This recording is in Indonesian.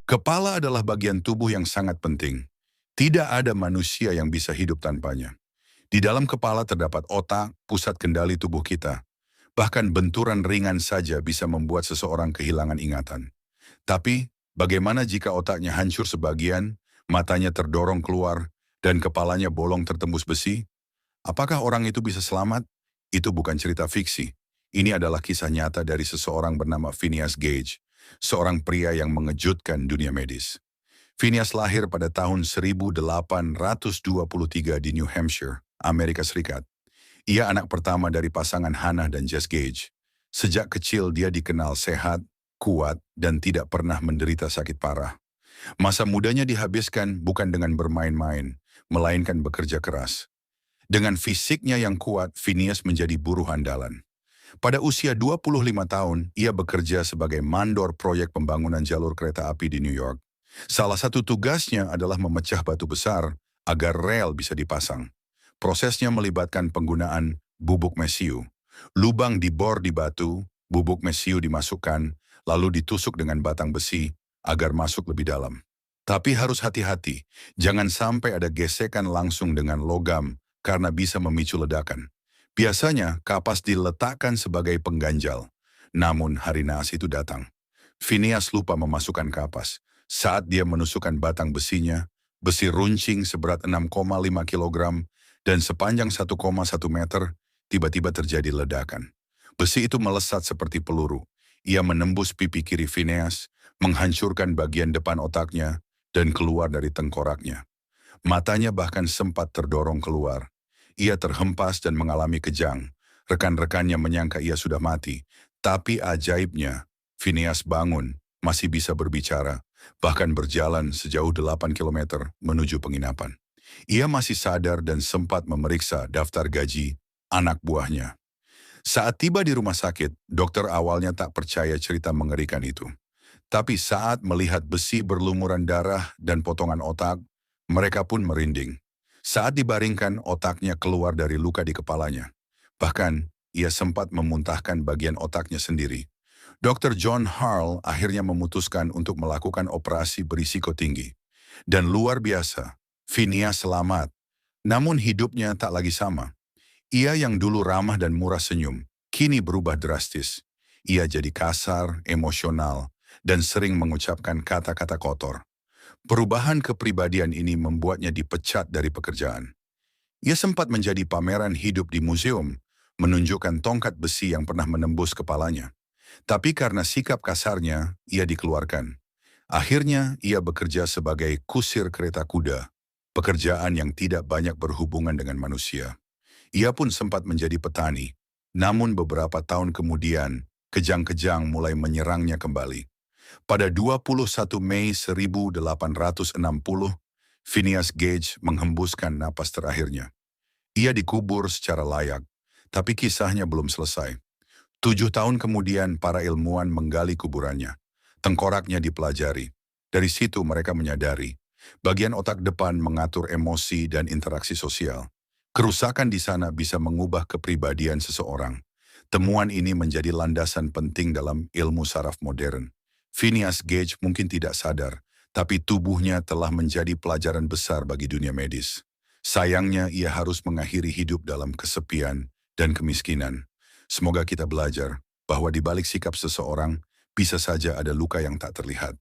Kepala adalah bagian tubuh yang sangat penting. Tidak ada manusia yang bisa hidup tanpanya. Di dalam kepala terdapat otak, pusat kendali tubuh kita. Bahkan benturan ringan saja bisa membuat seseorang kehilangan ingatan. Tapi, bagaimana jika otaknya hancur sebagian, matanya terdorong keluar, dan kepalanya bolong tertembus besi? Apakah orang itu bisa selamat? Itu bukan cerita fiksi. Ini adalah kisah nyata dari seseorang bernama Phineas Gage, seorang pria yang mengejutkan dunia medis. Phineas lahir pada tahun 1823 di New Hampshire, Amerika Serikat. Ia anak pertama dari pasangan Hannah dan Jess Gage. Sejak kecil dia dikenal sehat, kuat, dan tidak pernah menderita sakit parah. Masa mudanya dihabiskan bukan dengan bermain-main, melainkan bekerja keras. Dengan fisiknya yang kuat, Phineas menjadi buruh andalan. Pada usia 25 tahun, ia bekerja sebagai mandor proyek pembangunan jalur kereta api di New York. Salah satu tugasnya adalah memecah batu besar agar rel bisa dipasang. Prosesnya melibatkan penggunaan bubuk mesiu. Lubang dibor di batu, bubuk mesiu dimasukkan, lalu ditusuk dengan batang besi agar masuk lebih dalam. Tapi harus hati-hati, jangan sampai ada gesekan langsung dengan logam karena bisa memicu ledakan. Biasanya kapas diletakkan sebagai pengganjal, namun hari naas itu datang. Phineas lupa memasukkan kapas. Saat dia menusukkan batang besinya, besi runcing seberat 6,5 kilogram dan sepanjang 1,1 meter, tiba-tiba terjadi ledakan. Besi itu melesat seperti peluru. Ia menembus pipi kiri Phineas, menghancurkan bagian depan otaknya, dan keluar dari tengkoraknya. Matanya bahkan sempat terdorong keluar. Ia terhempas dan mengalami kejang. Rekan-rekannya menyangka ia sudah mati. Tapi ajaibnya, Phineas bangun, masih bisa berbicara, bahkan berjalan sejauh 8 kilometer menuju penginapan. Ia masih sadar dan sempat memeriksa daftar gaji anak buahnya. Saat tiba di rumah sakit, dokter awalnya tak percaya cerita mengerikan itu. Tapi saat melihat besi berlumuran darah dan potongan otak, mereka pun merinding. Saat dibaringkan, otaknya keluar dari luka di kepalanya. Bahkan, ia sempat memuntahkan bagian otaknya sendiri. Dr. John Harl akhirnya memutuskan untuk melakukan operasi berisiko tinggi. Dan luar biasa, Phineas selamat. Namun hidupnya tak lagi sama. Ia yang dulu ramah dan murah senyum, kini berubah drastis. Ia jadi kasar, emosional, dan sering mengucapkan kata-kata kotor. Perubahan kepribadian ini membuatnya dipecat dari pekerjaan. Ia sempat menjadi pameran hidup di museum, menunjukkan tongkat besi yang pernah menembus kepalanya. Tapi karena sikap kasarnya, ia dikeluarkan. Akhirnya, ia bekerja sebagai kusir kereta kuda, pekerjaan yang tidak banyak berhubungan dengan manusia. Ia pun sempat menjadi petani, namun beberapa tahun kemudian, kejang-kejang mulai menyerangnya kembali. Pada 21 Mei 1860, Phineas Gage menghembuskan napas terakhirnya. Ia dikubur secara layak, tapi kisahnya belum selesai. 7 tahun kemudian para ilmuwan menggali kuburannya. Tengkoraknya dipelajari. Dari situ mereka menyadari, bagian otak depan mengatur emosi dan interaksi sosial. Kerusakan di sana bisa mengubah kepribadian seseorang. Temuan ini menjadi landasan penting dalam ilmu saraf modern. Phineas Gage mungkin tidak sadar, tapi tubuhnya telah menjadi pelajaran besar bagi dunia medis. Sayangnya ia harus mengakhiri hidup dalam kesepian dan kemiskinan. Semoga kita belajar bahwa di balik sikap seseorang bisa saja ada luka yang tak terlihat.